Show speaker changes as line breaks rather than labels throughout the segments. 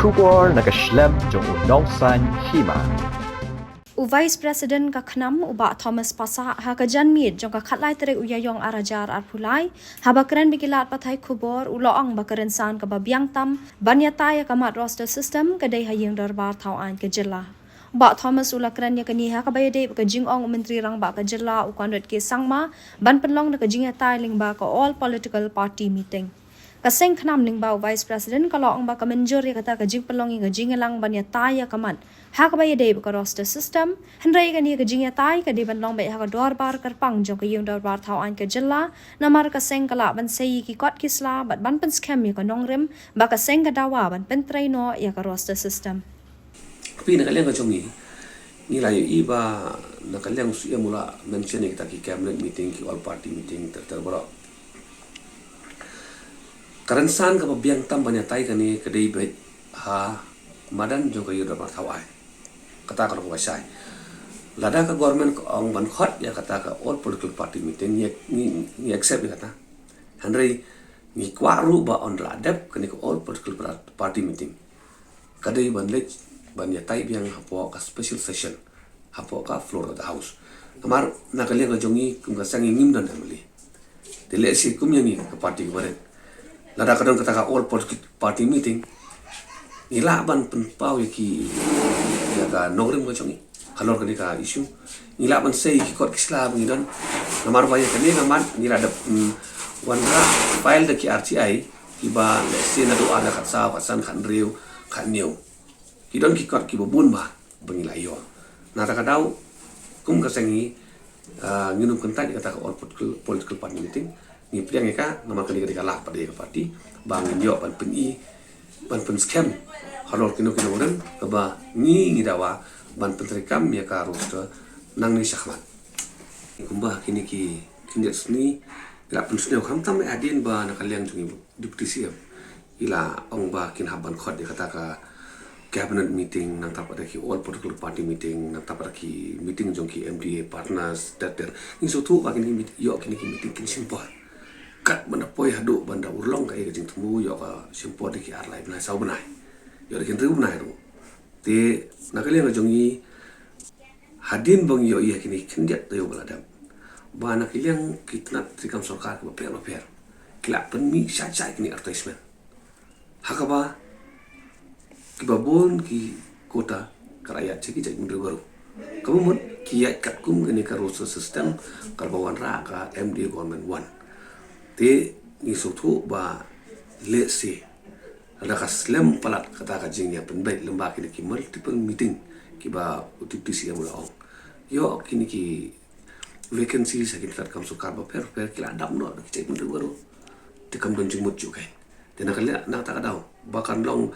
Shubor nakaslem jong unongsan hima.
Vice President kakhnam uba Thomas Pasa hakajan mid jong kakhatlai tere uyayong arajar arpulai habakren bikilat pathai khubor uloang bakaren san kababyang tam banyatai kamat roster system kadai hayeng darbar tauan ke jela ba Thomas ulakran ya kaniha kabayade ka jingong menteri rang ba ka jela ukandot ke sangma ban penlong na ka jingatai ling ba ka all political party meeting kaseng khnam ning ba Vice President kalong ba ka menjor ya kata ka jing penlong nga jingelang banyatai kamat hakabaya dei ka roster system hendrai kani ka jingya tai ka de ban long bai ha ka dor bar kar pang jong ka yung dor bar thau an ka jilla namar ka seng kala ban sei ki kot kisla bat ban pen scam ya ka nong rem ba ka seng ka dawa ban pen traino ya ka roster system
tapi nak kalian macam ni lah iba nak kalian suya mula mention kita ki cabinet meeting ki all party meeting terbaru karansan ka biang tam banyak tai kani kedai baik ha madan jong ka yung dor bar thau ai kata kalau wasai lada ka government ong ban khot ya kata ka all political party meeting ni accept kata handrai ni kwaru ba on ladap kani ko all political party meeting kadai ban lech ban ya tai biang hapo ka special session hapo ka floor of the house kamar na kalian ka jongi kum ka sangi ngim dan amli tele si kum ni ka party kemarin lada kadang kata ka all political party meeting ila ban penpau ki ya ka nogrim ko chongi kalor ka ka issue ila ban sei ki kot kisla bang don namar baya kani ngaman nila da wanra file da ki RTI ki ba lesi na do ala kat sa pasan khan riu khan new ki don ki kot ki bun ba bangila yo na ta ka dau kum ka sangi nginum kontak kata ka all political party meeting ni priang ka namar kali ka la pada ka party bang yo ban peni ban pen scam halor kino orang kaba ni dawa ban pentrikam ya ka roster nang ni syahmat kumba kini kini sni ila pensne kham tam adin ba na kaliang jungi deputy CM ila ong ba kin haban khot dia kata ka cabinet meeting nang tapada ki all political party meeting nang tapada ki meeting jong ki MDA partners dater ni so tu ba kini yo kini meeting kin simple kat banda poi hadu banda urlong ka jing temu yo ka simple ki ar live na sau banai yo kin riu banai ro te nakalian jongi hadin bang yo iya kini kendiat tayo baladam ba nakalian kitna trikam sarkar ko per kila penmi sya kini advertisement hakaba kibabon ki kota kerajaan ceki cek mundur baru kamu mun kiat katkum kini ka roster system karbawan ra ka MD government 1 te ni sotu ba let's see ada kaslam palat kata kajing ya penbaik lembah kini ki multiple meeting ki ba UTPC yang mula ong yo kini ki vacancy sa kita kam sukar ba per kila dam no cek mundur baru te kam don jumut ju kai te nak lihat nak tak daw bahkan long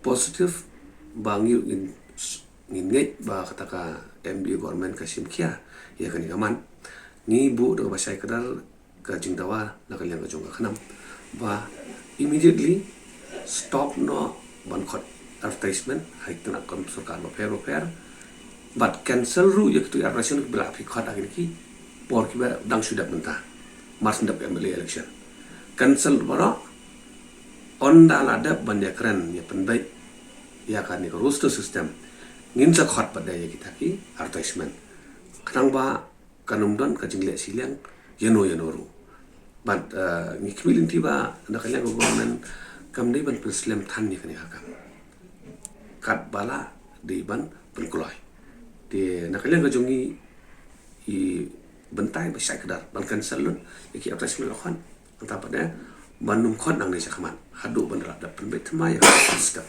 positive bang yu in nget ba kata ka MD government kasim kia ya kani kaman ni bu do ba sai kadar ka jing dawa nak lihat ka jong ka khanam ba immediately stop no ban khot advertisement hai tana kam sarkar ba per but cancel ru ya tu operation bela fi khot agin ki por ki ba dang sudah mentah mars ndap MLA election cancel bara on da la da ban ya kran ya penbaik ya kan ni roster system ngin sa khot pada ya kita ki advertisement kanang ba kanum don ka jingle silang yeno ru but ni kmilin tiba na kanya government kam dei ban preslam than ni kani hakam kat bala dei ban penkulai de na kanya ga jongi i bentai ba sai kadar ban cancel lun ki advertisement lokhan anta pada banum khon nang ni sakman hadu ban ra da penbet thma ya system